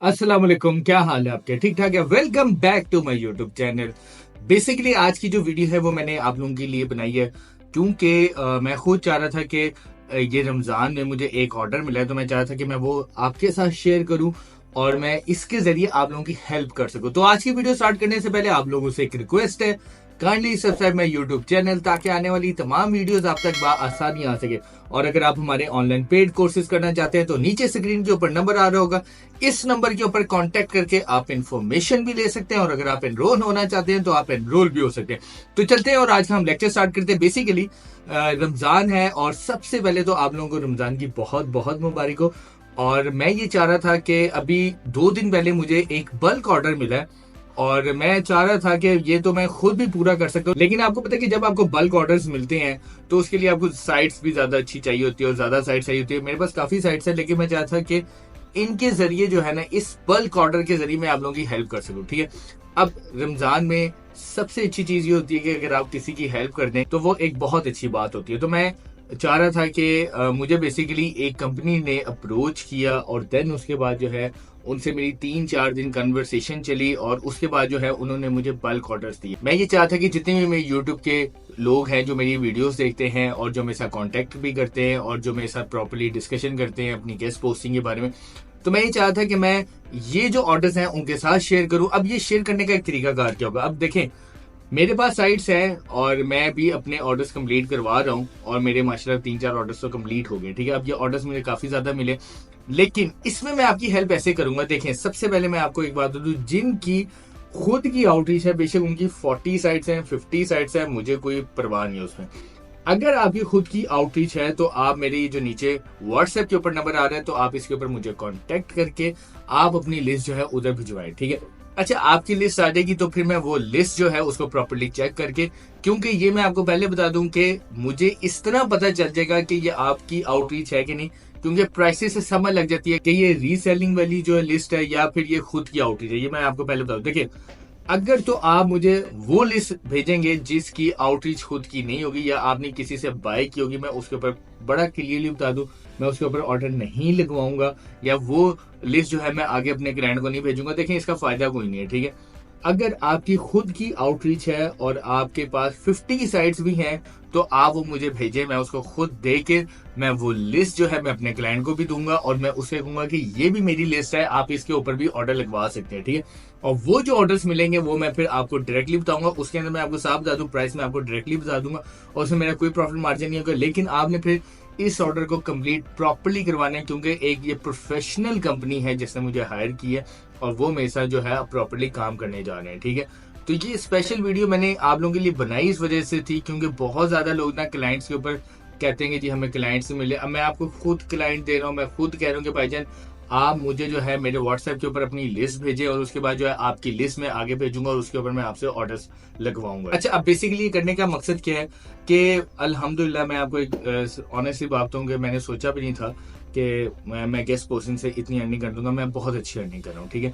अस्सलाम वालेकुम, क्या हाल है आपके? ठीक ठाक है। Welcome back to my YouTube channel. Basically आज की जो वीडियो है वो मैंने आप लोगों के लिए बनाई है क्योंकि मैं खुद चाह रहा था कि ये रमजान में मुझे एक ऑर्डर मिला है, तो मैं चाह रहा था कि मैं वो आपके साथ शेयर करूं और मैं इसके जरिए आप लोगों की हेल्प कर सकूं। तो आज की वीडियो स्टार्ट करने से पहले आप लोगों से एक रिक्वेस्ट है, kindly subscribe my YouTube channel ताकि आने वाली तमाम वीडियोस आप तक आसानी आ सके। और अगर आप हमारे ऑनलाइन पेड कोर्सेज करना चाहते हैं तो नीचे स्क्रीन के ऊपर नंबर आ रहा होगा, इस नंबर के ऊपर कांटेक्ट करके आप इन्फॉर्मेशन भी ले सकते हैं और अगर आप एनरोल होना चाहते हैं तो आप एनरोल भी हो सकते हैं। तो चलते हैं और आज का हम लेक्चर स्टार्ट करते हैं। बेसिकली रमजान है और सबसे पहले तो आप लोगों को रमजान की बहुत बहुत मुबारक हो। और मैं ये चाह रहा था कि अभी 2 दिन पहले मुझे एक बल्क ऑर्डर मिला है और मैं चाह रहा था कि ये तो मैं खुद भी पूरा कर सकता हूँ, लेकिन आपको पता है कि जब आपको बल्क ऑर्डर्स मिलते हैं तो उसके लिए आपको साइट्स भी ज्यादा अच्छी चाहिए होती है और ज्यादा साइट्स चाहिए होती है। मेरे पास काफी साइट्स है, लेकिन मैं चाहता था कि इनके जरिए जो है ना, इस बल्क ऑर्डर के जरिए मैं आप लोगों की हेल्प कर सकूं। ठीक है, अब रमजान में सबसे अच्छी चीज ये होती है कि अगर आप किसी की हेल्प कर दें तो वो एक बहुत अच्छी बात होती है। तो मैं चाह रहा था कि मुझे बेसिकली एक कंपनी ने अप्रोच किया और देन उसके बाद जो है उनसे मेरी 3-4 दिन कन्वर्सेशन चली और उसके बाद जो है उन्होंने मुझे बल्क ऑर्डर्स दिए। मैं ये चाहता कि जितने भी मेरे यूट्यूब के लोग हैं जो मेरी वीडियोस देखते हैं और जो मेरे साथ कांटेक्ट भी करते हैं और जो मेरे साथ प्रॉपर्ली डिस्कशन करते हैं अपनी गेस्ट पोस्टिंग के बारे में, तो मैं ये चाहता कि मैं ये जो ऑर्डर्स हैं उनके साथ शेयर करूं। अब ये शेयर करने का एक तरीकाकार क्या होगा? अब देखें, मेरे पास साइट्स हैं और मैं भी अपने ऑर्डर्स कंप्लीट करवा रहा हूँ और मेरे माशाल्लाह 3-4 ऑर्डर्स तो कंप्लीट हो गए। ठीक है, अब ये ऑर्डर्स मुझे काफी ज्यादा मिले, लेकिन इसमें मैं आपकी हेल्प ऐसे करूंगा। देखें, सबसे पहले मैं आपको एक बात बता दूं, जिनकी खुद की आउटरीच है, बेशक उनकी 40 साइट्स हैं, 50 साइट्स हैं, मुझे कोई परवाह नहीं है उसमें। अगर आपकी खुद की आउटरीच है तो आप मेरे ये जो नीचे व्हाट्सएप के ऊपर नंबर आ रहा है तो आप इसके ऊपर मुझे कांटेक्ट करके आप अपनी लिस्ट जो है उधर भिजवाएं। ठीक है, अच्छा आपकी लिस्ट आ जाएगी तो फिर मैं वो लिस्ट जो है उसको प्रॉपर्ली चेक करके, क्योंकि ये मैं आपको पहले बता दूं कि मुझे इस तरह पता चल जाएगा कि ये आपकी आउटरीच है कि नहीं, क्योंकि प्राइसेस से समझ लग जाती है कि ये रीसेलिंग वाली जो लिस्ट है या फिर ये खुद की आउटरीच है। ये मैं आपको पहले बता दूं। देखिए, अगर तो आप मुझे वो लिस्ट भेजेंगे जिसकी आउटरीच खुद की नहीं होगी या आपने किसी से बाय की होगी, मैं उसके ऊपर बड़ा क्लियरली बता दूं, मैं उसके ऊपर ऑर्डर नहीं लगवाऊंगा या वो लिस्ट जो है मैं आगे अपने क्लाइंट को नहीं भेजूंगा। देखें, इसका फायदा कोई नहीं है। ठीक है, अगर आपकी खुद की आउटरीच है और आपके पास 50 साइट्स भी हैं तो आप वो मुझे भेजें, मैं उसको खुद दे के मैं वो लिस्ट जो है मैं अपने क्लाइंट को भी दूंगा और मैं उसे कहूंगा कि ये भी मेरी लिस्ट है, आप इसके ऊपर भी ऑर्डर लगवा सकते हैं। ठीक है, और वो जो ऑर्डर्स मिलेंगे वो मैं फिर आपको डायरेक्टली बताऊंगा, उसके अंदर मैं आपको साफ बता दूं, प्राइस मैं आपको डायरेक्टली बता दूंगा और उसमें मेरा कोई प्रॉफिट मार्जिन नहीं होगा। लेकिन आपने फिर इस ऑर्डर को कंप्लीट प्रॉपर्ली करवाना है, क्योंकि एक ये प्रोफेशनल कंपनी है जिसने मुझे हायर की है और वो मेरे साथ जो है प्रॉपर्ली काम करने जा रहे हैं। ठीक है, तो ये स्पेशल वीडियो मैंने आप लोगों के लिए बनाई इस वजह से थी क्योंकि बहुत ज्यादा लोग ना क्लाइंट्स के ऊपर कहते हैं कि जी हमें क्लाइंट से मिले। अब मैं आपको खुद क्लाइंट दे रहा हूँ, मैं खुद कह रहा हूँ कि भाईजान आप मुझे जो है मेरे व्हाट्सएप के ऊपर अपनी लिस्ट भेजें और उसके बाद जो है आपकी लिस्ट में आगे भेजूंगा और उसके ऊपर मैं आपसे ऑर्डर्स लगवाऊंगा। अच्छा, अब बेसिकली करने का मकसद क्या है कि अल्हम्दुलिल्लाह मैं आपको एक ऑनेस्टली बात बताऊं कि मैंने सोचा भी नहीं था कि मैं गेस्ट पोस्टिंग से इतनी अर्निंग कर दूंगा। मैं बहुत अच्छी अर्निंग कर रहा हूँ। ठीक है,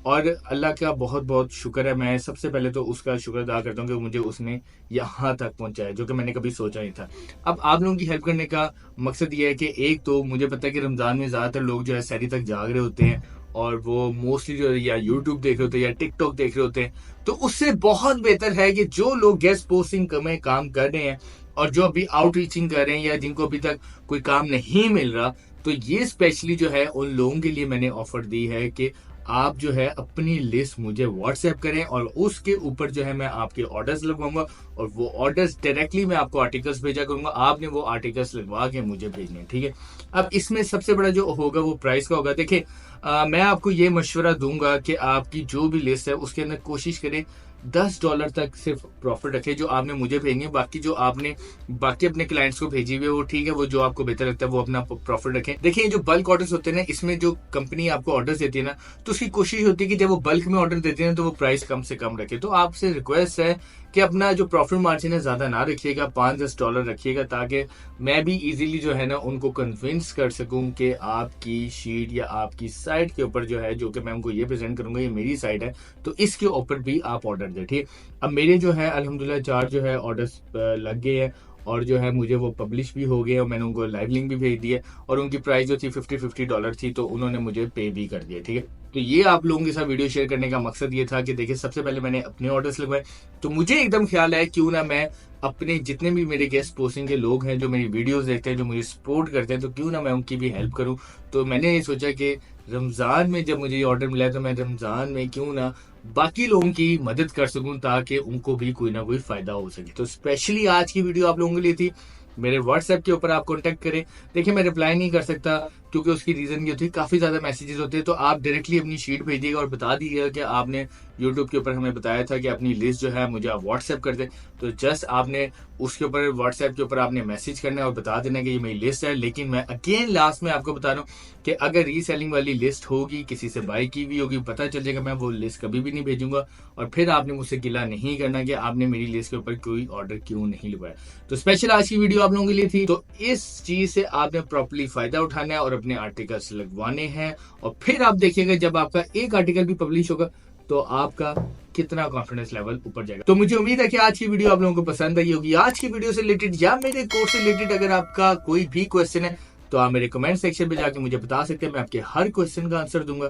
और अल्लाह का बहुत बहुत शुक्र है। मैं सबसे पहले तो उसका शुक्र अदा करता हूँ कि मुझे उसने यहाँ तक पहुंचाया जो कि मैंने कभी सोचा नहीं था। अब आप लोगों की हेल्प करने का मकसद ये है कि एक तो मुझे पता है कि रमजान में ज्यादातर लोग जो है सहरी तक जाग रहे होते हैं और वो मोस्टली जो या यूट्यूब देख रहे होते हैं या टिकटॉक देख रहे होते हैं, तो उससे बहुत बेहतर है कि जो लोग गेस्ट पोस्टिंग में काम कर रहे हैं और जो अभी आउटरीचिंग कर रहे हैं या जिनको अभी तक कोई काम नहीं मिल रहा, तो ये स्पेशली जो है उन लोगों के लिए मैंने ऑफर दी है कि आप जो है अपनी लिस्ट मुझे व्हाट्सएप करें और उसके ऊपर जो है मैं आपके ऑर्डर्स लगवाऊंगा और वो ऑर्डर्स डायरेक्टली मैं आपको आर्टिकल्स भेजा करूंगा, आपने वो आर्टिकल्स लगवा के मुझे भेजने। ठीक है, अब इसमें सबसे बड़ा जो होगा वो प्राइस का होगा। देखिए, मैं आपको ये मशवरा दूंगा कि आपकी जो भी लिस्ट है उसके अंदर कोशिश करें $10 तक सिर्फ प्रॉफिट रखे जो आपने मुझे भेजनी है। बाकी जो आपने बाकी अपने क्लाइंट्स को भेजी हुई है वो ठीक है, वो जो आपको बेहतर लगता है वो अपना प्रॉफिट रखें। देखिए, जो बल्क ऑर्डर्स होते हैं ना, इसमें जो कंपनी आपको ऑर्डर्स देती है ना, तो उसकी कोशिश होती है कि जब वो बल्क में ऑर्डर देते हैं तो वो प्राइस कम से कम रखे। तो आपसे रिक्वेस्ट है कि अपना जो प्रॉफिट मार्जिन है ज्यादा ना रखिएगा, $5-10 रखिएगा, ताकि मैं भी इजीली जो है ना उनको कन्विंस कर सकूं कि आपकी शीट या आपकी साइट के ऊपर जो है, जो कि मैं उनको ये प्रेजेंट करूंगा ये मेरी साइट है, तो इसके ऊपर भी आप ऑर्डर दे। ठीक है, अब मेरे जो है अल्हम्दुलिल्लाह 4 जो है ऑर्डर्स लग गए हैं और जो है मुझे वो पब्लिश भी हो गए और मैंने उनको लाइव लिंक भी भेज दिया और उनकी प्राइस जो थी $50 थी, तो उन्होंने मुझे पे भी कर दिया। ठीक है, तो ये आप लोगों के साथ वीडियो शेयर करने का मकसद ये था कि देखिए, सबसे पहले मैंने अपने ऑर्डर्स लगवाए, तो मुझे एकदम ख्याल आया क्यों ना मैं अपने जितने भी मेरे गेस्ट पोस्टिंग के लोग हैं जो मेरी वीडियोस देखते हैं, जो मुझे सपोर्ट करते हैं, तो क्यों ना मैं उनकी भी हेल्प करूं। तो मैंने ये सोचा कि रमज़ान में जब मुझे ये ऑर्डर मिला है, तो मैं रमज़ान में क्यों ना बाकी लोगों की मदद कर सकूं ताकि उनको भी कोई ना कोई फायदा हो सके। तो स्पेशली आज की वीडियो आप लोगों के लिए थी। मेरे व्हाट्सएप के ऊपर आप कांटेक्ट करें। देखिए, मैं रिप्लाई नहीं कर सकता क्योंकि उसकी रीजन ये होती है, काफी ज्यादा मैसेजेस होते हैं, तो आप डायरेक्टली अपनी शीट भेजिएगा और बता दीजिएगा कि आपने यूट्यूब के ऊपर हमें बताया था कि अपनी लिस्ट जो है मुझे आप व्हाट्सएप कर दें। तो जस्ट आपने उसके ऊपर व्हाट्सएप के ऊपर आपने मैसेज करना है और बता देना कि ये मेरी लिस्ट है। लेकिन मैं अगेन लास्ट में आपको बता रहा हूँ कि अगर रीसेलिंग वाली लिस्ट होगी, किसी से बाई की भी होगी, पता चल जाएगा, मैं वो लिस्ट कभी भी नहीं भेजूंगा और फिर आपने मुझसे गिला नहीं करना कि आपने मेरी लिस्ट के ऊपर कोई ऑर्डर क्यों नहीं लगवाया। तो स्पेशल आज की वीडियो आप लोगों के लिए थी। तो इस चीज से आपने प्रॉपर्ली फायदा उठाना है और अपने आर्टिकल्स लगवाने हैं और फिर आप देखिएगा जब आपका एक आर्टिकल भी पब्लिश होगा तो आपका कितना कॉन्फिडेंस लेवल ऊपर जाएगा। तो मुझे उम्मीद है कि आज की वीडियो आप लोगों को पसंद आई होगी। आज की वीडियो से रिलेटेड या मेरे कोर्स से रिलेटेड अगर आपका कोई भी क्वेश्चन है तो आप मेरे कमेंट सेक्शन में जाके मुझे बता सकते हैं, मैं आपके हर क्वेश्चन का आंसर दूंगा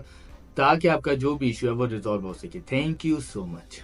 ताकि आपका जो भी इश्यू है वो रिजॉल्व हो सके। Thank you so much.